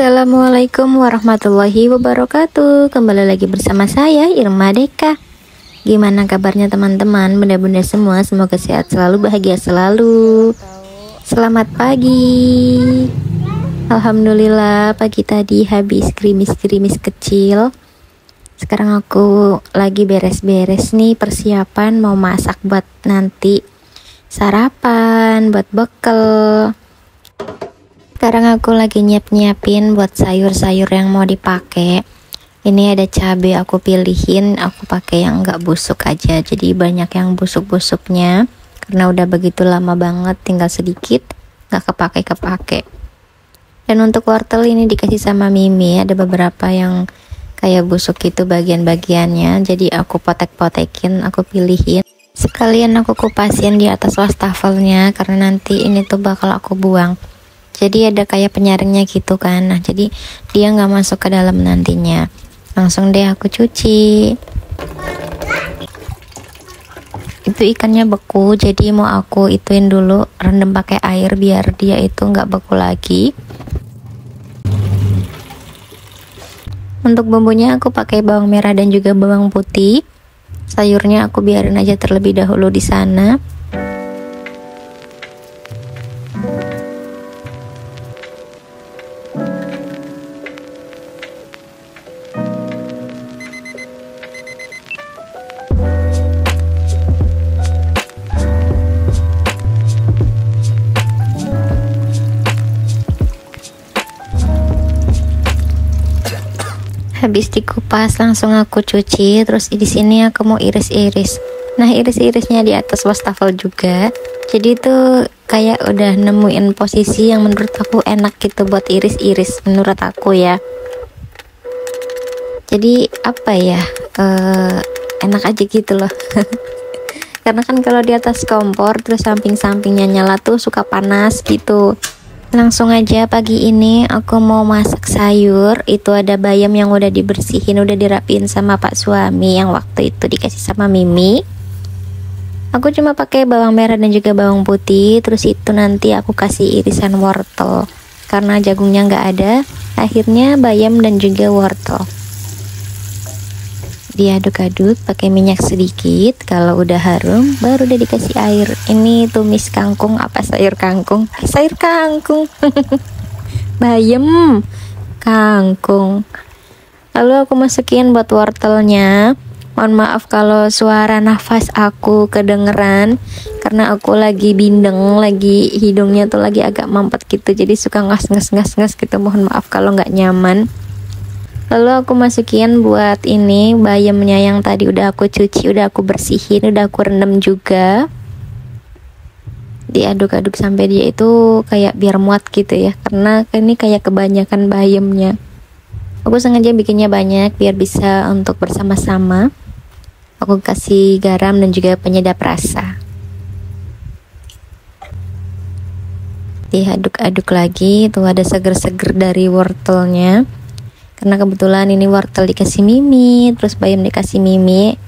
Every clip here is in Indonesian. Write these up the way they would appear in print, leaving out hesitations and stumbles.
Assalamualaikum warahmatullahi wabarakatuh. Kembali lagi bersama saya Irma Deka. Gimana kabarnya teman-teman, bunda-bunda semua? Semoga sehat selalu, bahagia selalu. Selamat pagi. Alhamdulillah pagi tadi habis gerimis-gerimis kecil. Sekarang aku lagi beres-beres nih, persiapan mau masak buat nanti sarapan, buat bekal. Sekarang aku lagi nyiapin buat sayur-sayur yang mau dipakai. Ini ada cabai aku pilihin, aku pakai yang enggak busuk aja. Jadi banyak yang busuk-busuknya karena udah begitu lama banget, tinggal sedikit, nggak kepake-kepake. Dan untuk wortel ini dikasih sama Mimi, ada beberapa yang kayak busuk itu bagian-bagiannya. Jadi aku potek-potekin, aku pilihin. Sekalian aku kupasin di atas wastafelnya karena nanti ini tuh bakal aku buang. Jadi ada kayak penyaringnya gitu kan. Nah jadi dia nggak masuk ke dalam nantinya. Langsung deh aku cuci. Itu ikannya beku, jadi mau aku ituin dulu, rendam pakai air biar dia itu nggak beku lagi. Untuk bumbunya aku pakai bawang merah dan juga bawang putih. Sayurnya aku biarin aja terlebih dahulu di sana. Habis dikupas langsung aku cuci, terus di sini aku mau iris-iris. Nah, iris-irisnya di atas wastafel juga. Jadi itu kayak udah nemuin posisi yang menurut aku enak gitu buat iris-iris menurut aku ya. Jadi apa ya? Enak aja gitu loh. Karena kan kalau di atas kompor terus samping-sampingnya nyala tuh suka panas gitu. Langsung aja pagi ini aku mau masak sayur. Itu ada bayam yang udah dibersihin, udah dirapiin sama Pak suami yang waktu itu dikasih sama Mimi. Aku cuma pakai bawang merah dan juga bawang putih. Terus itu nanti aku kasih irisan wortel. Karena jagungnya nggak ada, akhirnya bayam dan juga wortel. Diaduk-aduk pakai minyak sedikit. Kalau udah harum baru udah dikasih air. Ini tumis kangkung, apa sayur kangkung? Sayur kangkung. Bayam kangkung. Lalu aku masukin buat wortelnya. Mohon maaf kalau suara nafas aku kedengeran karena aku lagi bindeng, lagi hidungnya tuh lagi agak mampet gitu. Jadi suka ngas gitu. Mohon maaf kalau nggak nyaman. Lalu aku masukin buat ini bayamnya yang tadi udah aku cuci, udah aku bersihin, udah aku rendam juga. Diaduk-aduk sampai dia itu kayak biar muat gitu ya, karena ini kayak kebanyakan bayamnya. Aku sengaja bikinnya banyak biar bisa untuk bersama-sama. Aku kasih garam dan juga penyedap rasa. Diaduk-aduk lagi, tuh ada seger-seger dari wortelnya. Karena kebetulan ini wortel dikasih Mimi, terus bayam dikasih Mimi,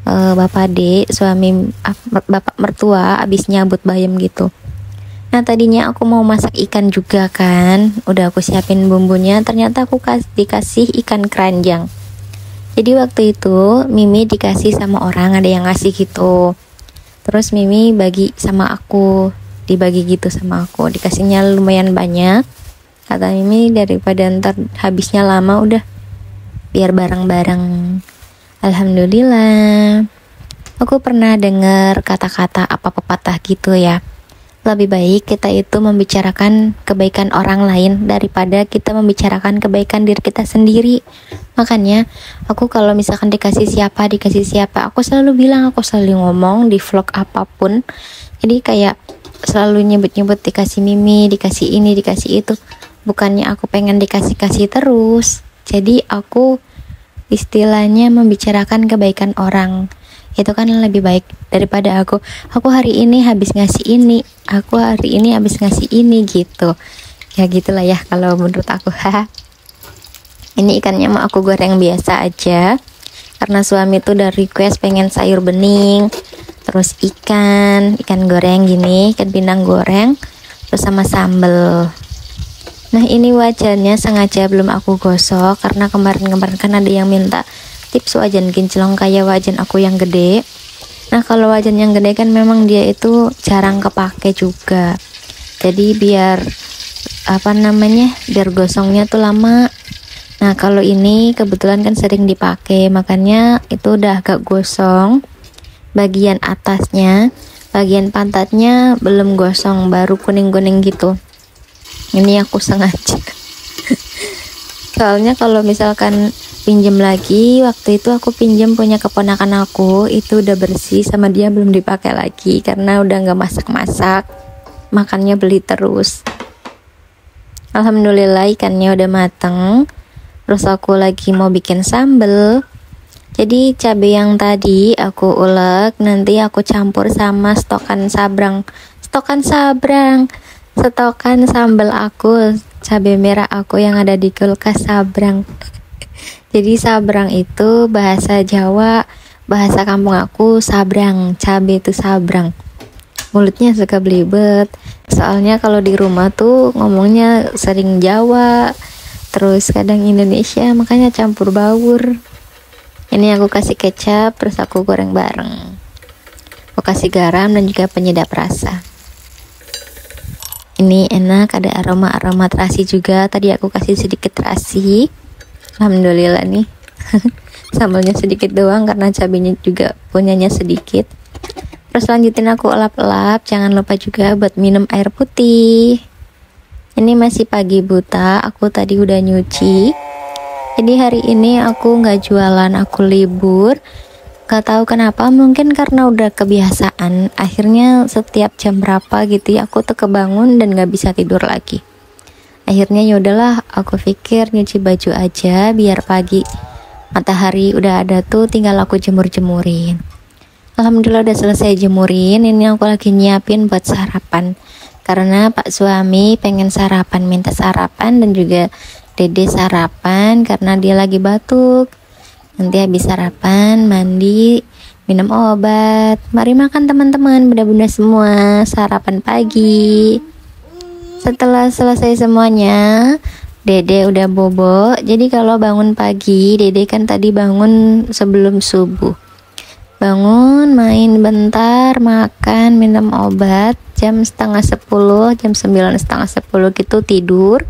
bapak adik, suami, bapak mertua abis nyabut bayam gitu. Nah tadinya aku mau masak ikan juga kan, udah aku siapin bumbunya, ternyata aku dikasih ikan keranjang. Jadi waktu itu Mimi dikasih sama orang, ada yang ngasih gitu. Terus Mimi bagi sama aku, dibagi gitu sama aku, dikasihnya lumayan banyak. Kata Mimi daripada ntar habisnya lama, udah biar bareng-bareng. Alhamdulillah. Aku pernah dengar kata-kata apa pepatah gitu ya. Lebih baik kita itu membicarakan kebaikan orang lain daripada kita membicarakan kebaikan diri kita sendiri. Makanya aku kalau misalkan dikasih siapa, aku selalu bilang, aku selalu ngomong di vlog apapun. Jadi kayak selalu nyebut-nyebut dikasih Mimi, dikasih ini, dikasih itu. Bukannya aku pengen dikasih-kasih terus. Jadi aku istilahnya membicarakan kebaikan orang. Itu kan lebih baik daripada aku hari ini habis ngasih ini, aku hari ini habis ngasih ini gitu. Ya gitulah ya kalau menurut aku. Ini ikannya mau aku goreng biasa aja. Karena suami tuh udah request pengen sayur bening, terus ikan goreng gini, ikan pindang goreng, terus sama sambel. Nah ini wajannya sengaja belum aku gosok karena kemarin-kemarin kan ada yang minta tips wajan kinclong kayak wajan aku yang gede. Nah kalau wajan yang gede kan memang dia itu jarang kepake juga, jadi biar biar gosongnya tuh lama. Nah kalau ini kebetulan kan sering dipakai, makanya itu udah agak gosong. Bagian atasnya, bagian pantatnya belum gosong, baru kuning-kuning gitu. Ini aku sengaja soalnya kalau misalkan pinjem lagi, waktu itu aku pinjem punya keponakan aku, itu udah bersih sama dia, belum dipakai lagi karena udah nggak masak-masak, makannya beli terus. Alhamdulillah ikannya udah mateng. Terus aku lagi mau bikin sambel. Jadi cabai yang tadi aku ulek, nanti aku campur sama stokan sambal aku, cabai merah aku yang ada di kulkas sabrang. Jadi sabrang itu bahasa Jawa, bahasa kampung aku sabrang, cabai itu sabrang. Mulutnya suka belibet, soalnya kalau di rumah tuh ngomongnya sering Jawa, terus kadang Indonesia, makanya campur baur. Ini aku kasih kecap, terus aku goreng bareng. Aku kasih garam dan juga penyedap rasa. Ini enak, ada aroma terasi juga. Tadi aku kasih sedikit terasi. Alhamdulillah nih. Sambalnya sedikit doang karena cabenya juga punyanya sedikit. Terus lanjutin aku elap-elap. Jangan lupa juga buat minum air putih. Ini masih pagi buta, aku tadi udah nyuci. Jadi hari ini aku nggak jualan, aku libur. Gak tahu kenapa, mungkin karena udah kebiasaan. Akhirnya setiap jam berapa gitu ya aku tuh kebangun dan nggak bisa tidur lagi. Akhirnya yaudahlah, aku pikir nyuci baju aja biar pagi matahari udah ada tuh, tinggal aku jemur-jemurin. Alhamdulillah udah selesai jemurin. Ini aku lagi nyiapin buat sarapan karena Pak suami pengen sarapan, minta sarapan, dan juga Dede sarapan karena dia lagi batuk. Nanti habis sarapan, mandi, minum obat. Mari makan teman-teman, bunda-bunda semua, sarapan pagi. Setelah selesai semuanya, Dede udah bobo. Jadi kalau bangun pagi, Dede kan tadi bangun sebelum subuh. Bangun, main bentar, makan, minum obat. Jam 9:30, jam 9:30 gitu tidur.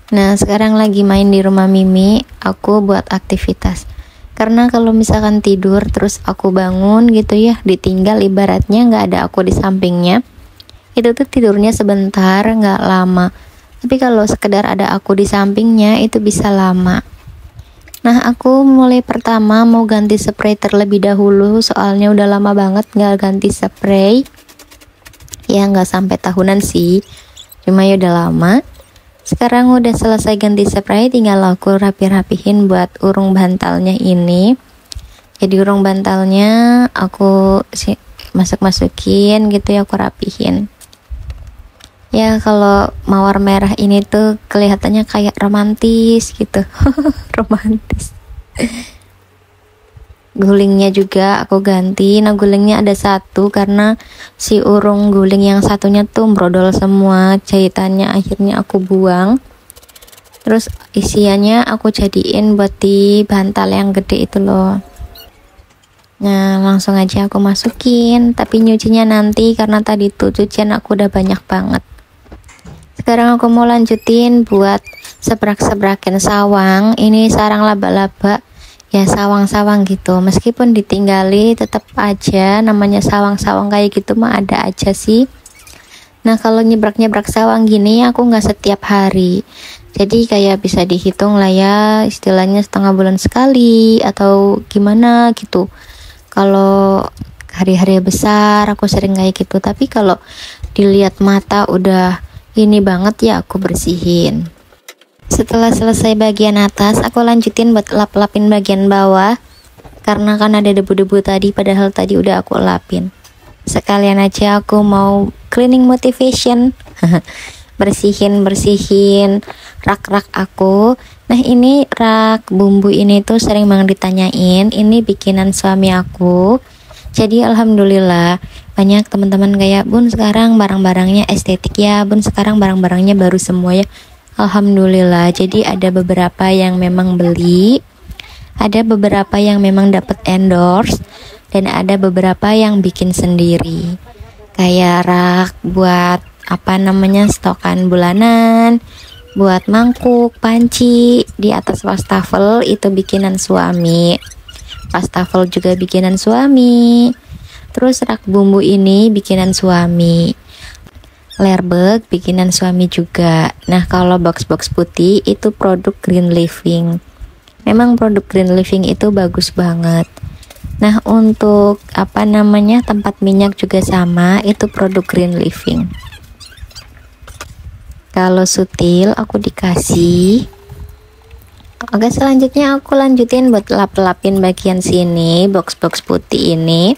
Nah sekarang lagi main di rumah Mimi, aku buat aktivitas. Karena kalau misalkan tidur terus aku bangun gitu ya, ditinggal ibaratnya nggak ada aku di sampingnya, itu tuh tidurnya sebentar, nggak lama. Tapi kalau sekedar ada aku di sampingnya itu bisa lama. Nah aku mulai pertama mau ganti spray terlebih dahulu, soalnya udah lama banget nggak ganti spray. Ya nggak sampai tahunan sih, cuma ya udah lama. Sekarang udah selesai ganti spray, tinggal aku rapi-rapihin buat urung bantalnya ini. Jadi urung bantalnya aku masukin gitu ya, aku rapihin. Ya kalau mawar merah ini tuh kelihatannya kayak romantis gitu. Romantis. Gulingnya juga aku ganti. Nah gulingnya ada satu karena si urung guling yang satunya tuh brodol semua, jahitannya akhirnya aku buang. Terus isiannya aku jadiin buat di bantal yang gede itu loh. Nah langsung aja aku masukin, tapi nyucinya nanti karena tadi tuh cucian aku udah banyak banget. Sekarang aku mau lanjutin buat sebrak-sebrakin sawang. Ini sarang laba-laba, ya sawang-sawang gitu, meskipun ditinggali tetap aja namanya sawang-sawang kayak gitu mah ada aja sih. Nah kalau nyebrak-nyebrak sawang gini aku nggak setiap hari, jadi kayak bisa dihitung lah ya, istilahnya setengah bulan sekali atau gimana gitu. Kalau hari-hari besar aku sering kayak gitu, tapi kalau dilihat mata udah ini banget ya aku bersihin. Setelah selesai bagian atas, aku lanjutin buat lap-lapin bagian bawah. Karena kan ada debu-debu tadi, padahal tadi udah aku lapin. Sekalian aja aku mau cleaning motivation. Bersihin rak-rak aku. Nah ini rak bumbu ini tuh sering banget ditanyain. Ini bikinan suami aku. Jadi alhamdulillah Banyak teman-teman kayak, Bun sekarang barang-barangnya estetik ya, Bun sekarang barang-barangnya baru semua ya. Alhamdulillah, jadi ada beberapa yang memang beli, ada beberapa yang memang dapat endorse, dan ada beberapa yang bikin sendiri. Kayak rak buat stokan bulanan, buat mangkuk, panci, di atas wastafel itu bikinan suami. Wastafel juga bikinan suami. Terus rak bumbu ini bikinan suami. Lerbek bikinan suami juga. Nah, kalau box-box putih itu produk Green Living. Memang produk Green Living itu bagus banget. Nah, untuk tempat minyak juga sama, itu produk Green Living. Kalau sutil aku dikasih. Oke, selanjutnya aku lanjutin buat lap-lapin bagian sini, box-box putih ini.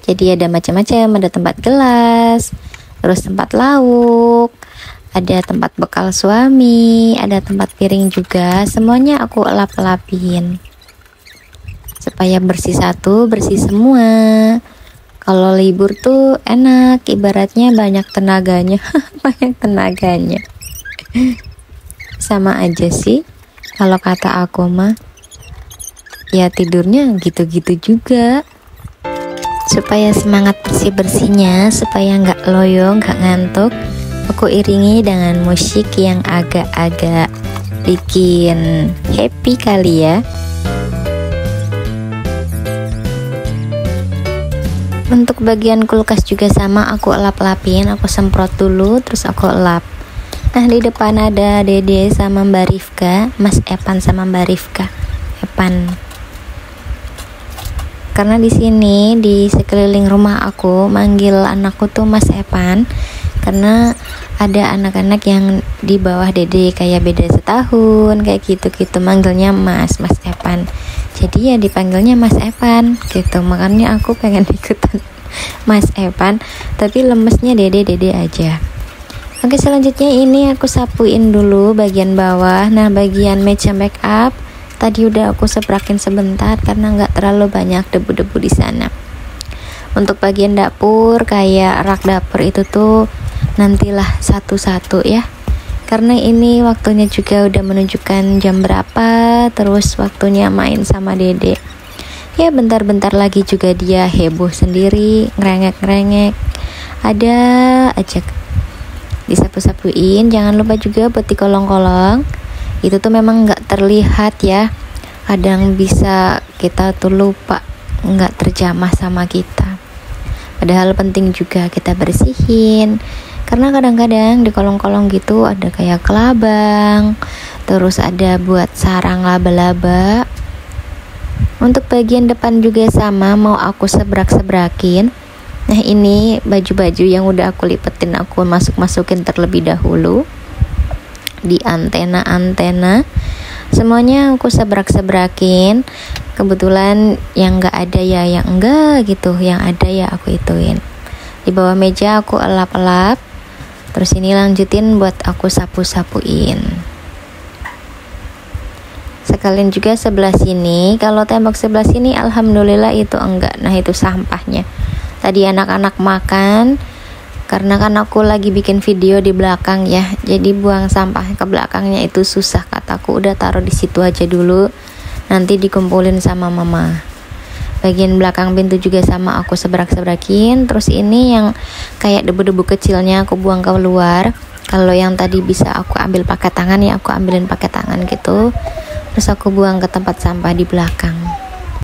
Jadi ada macam-macam, ada tempat gelas, terus tempat lauk, ada tempat bekal suami, ada tempat piring juga. Semuanya aku lap-lapin supaya bersih satu, bersih semua. Kalau libur tuh enak, ibaratnya banyak tenaganya. Banyak tenaganya. Sama aja sih kalau kata aku mah, ya tidurnya gitu-gitu juga. Supaya semangat bersih-bersihnya, supaya nggak loyo, nggak ngantuk, aku iringi dengan musik yang agak-agak bikin happy kali ya. Untuk bagian kulkas juga sama, aku lap-lapin, aku semprot dulu, terus aku lap. Nah, di depan ada Dede sama Mbak Rifka, Mas Epan sama Mbak Rifka. Epan. Karena di sini di sekeliling rumah aku manggil anakku tuh Mas Epan, karena ada anak-anak yang di bawah Dede kayak beda setahun kayak gitu manggilnya Mas Epan. Jadi ya dipanggilnya Mas Epan gitu. Makanya aku pengen ikutan Mas Epan, tapi lemesnya Dede aja. Oke, selanjutnya ini aku sapuin dulu bagian bawah. Nah, bagian meja make up tadi udah aku seprakin sebentar karena nggak terlalu banyak debu-debu di sana. Untuk bagian dapur kayak rak dapur itu tuh nantilah satu-satu ya. Karena ini waktunya juga udah menunjukkan jam berapa, terus waktunya main sama Dede. Ya bentar-bentar lagi juga dia heboh sendiri, ngerengek-ngerengek. Ada aja disapu-sapuin. Jangan lupa juga buat dikolong-kolong. Itu tuh memang nggak terlihat ya, kadang bisa kita tuh lupa, nggak terjamah sama kita, padahal penting juga kita bersihin. Karena kadang-kadang di kolong-kolong gitu ada kayak kelabang, terus ada buat sarang laba-laba. Untuk bagian depan juga sama, mau aku sebrak-sebrakin. Nah, ini baju-baju yang udah aku lipetin aku masukin terlebih dahulu di antena-antena, semuanya aku sebrak-sebrakin. Kebetulan yang nggak ada ya yang enggak gitu, yang ada ya aku ituin. Di bawah meja aku elap-elap, terus ini lanjutin buat aku sapu-sapuin. Sekalian juga sebelah sini, kalau tembok sebelah sini alhamdulillah itu enggak. Nah, itu sampahnya tadi anak-anak makan. Karena kan aku lagi bikin video di belakang ya, jadi buang sampah ke belakangnya itu susah, kataku udah taruh di situ aja dulu, nanti dikumpulin sama mama. Bagian belakang pintu juga sama aku sebrak-sebrakin. Terus ini yang kayak debu-debu kecilnya aku buang keluar. Kalau yang tadi bisa aku ambil pakai tangan ya aku ambilin pakai tangan gitu. Terus aku buang ke tempat sampah di belakang.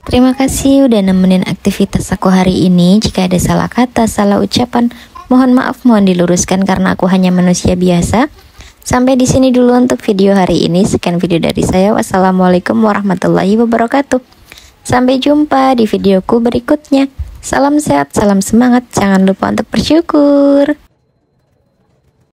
Terima kasih udah nemenin aktivitas aku hari ini. Jika ada salah kata, salah ucapan, mohon maaf, mohon diluruskan karena aku hanya manusia biasa. Sampai di sini dulu untuk video hari ini. Sekian video dari saya. Wassalamualaikum warahmatullahi wabarakatuh. Sampai jumpa di videoku berikutnya. Salam sehat, salam semangat. Jangan lupa untuk bersyukur.